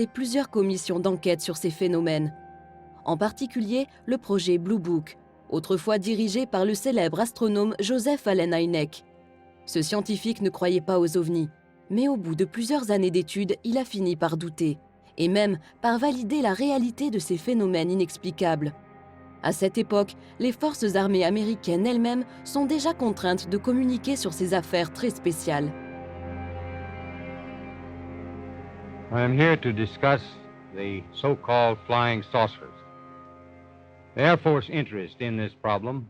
plusieurs commissions d'enquête sur ces phénomènes. En particulier, le projet Blue Book, autrefois dirigé par le célèbre astronome Joseph Allen Hynek. Ce scientifique ne croyait pas aux ovnis, mais au bout de plusieurs années d'études, il a fini par douter, et même par valider la réalité de ces phénomènes inexplicables. À cette époque, les forces armées américaines elles-mêmes sont déjà contraintes de communiquer sur ces affaires très spéciales. I am here to discuss the so-called flying saucers. The Air Force interest in this problem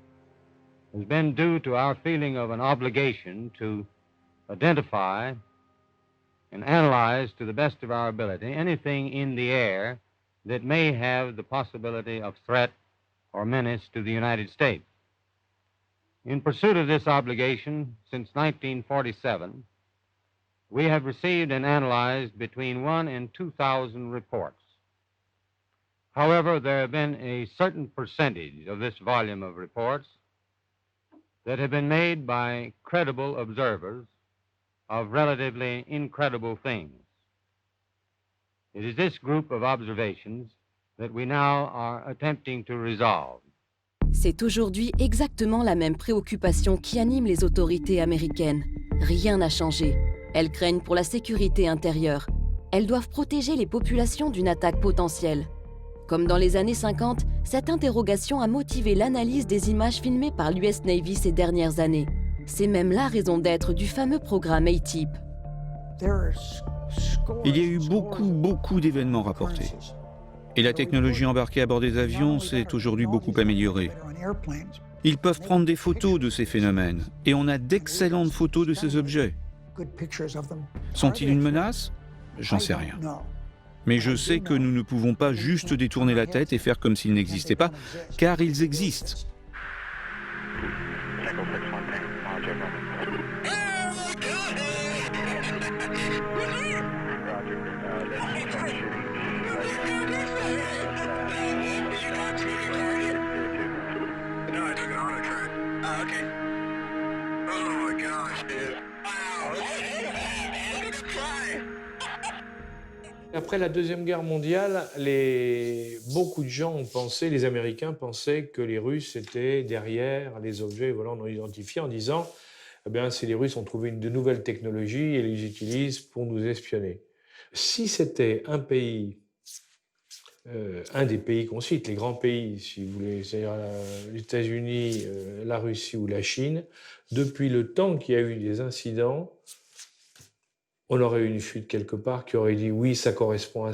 has been due to our feeling of an obligation to identify and analyze to the best of our ability anything in the air that may have the possibility of threat or menace to the United States. In pursuit of this obligation, since 1947, we have received and analyzed between 1 and 2,000 reports. However, there have been a certain percentage of this volume of reports that have been made by credible observers of relatively incredible things. It is this group of observations that we now are attempting to resolve. C'est aujourd'hui exactement la même préoccupation qui anime les autorités américaines. Rien n'a changé. Elles craignent pour la sécurité intérieure. Elles doivent protéger les populations d'une attaque potentielle. Comme dans les années 50, cette interrogation a motivé l'analyse des images filmées par l'US Navy ces dernières années. C'est même la raison d'être du fameux programme ATIP. Il y a eu beaucoup d'événements rapportés. Et la technologie embarquée à bord des avions s'est aujourd'hui beaucoup améliorée. Ils peuvent prendre des photos de ces phénomènes, et on a d'excellentes photos de ces objets. Sont-ils une menace? J'en sais rien. Mais je sais que nous ne pouvons pas juste détourner la tête et faire comme s'ils n'existaient pas, car ils existent. Après la Deuxième Guerre mondiale, beaucoup de gens ont pensé, les Américains pensaient que les Russes étaient derrière les objets volant non identifiés en disant eh bien, si les Russes ont trouvé de nouvelles technologies et les utilisent pour nous espionner. Si c'était un pays, un des pays qu'on cite, les grands pays, si vous voulez, c'est-à-dire les États-Unis, la Russie ou la Chine, depuis le temps qu'il y a eu des incidents, on aurait eu une fuite quelque part qui aurait dit oui, ça correspond à ça.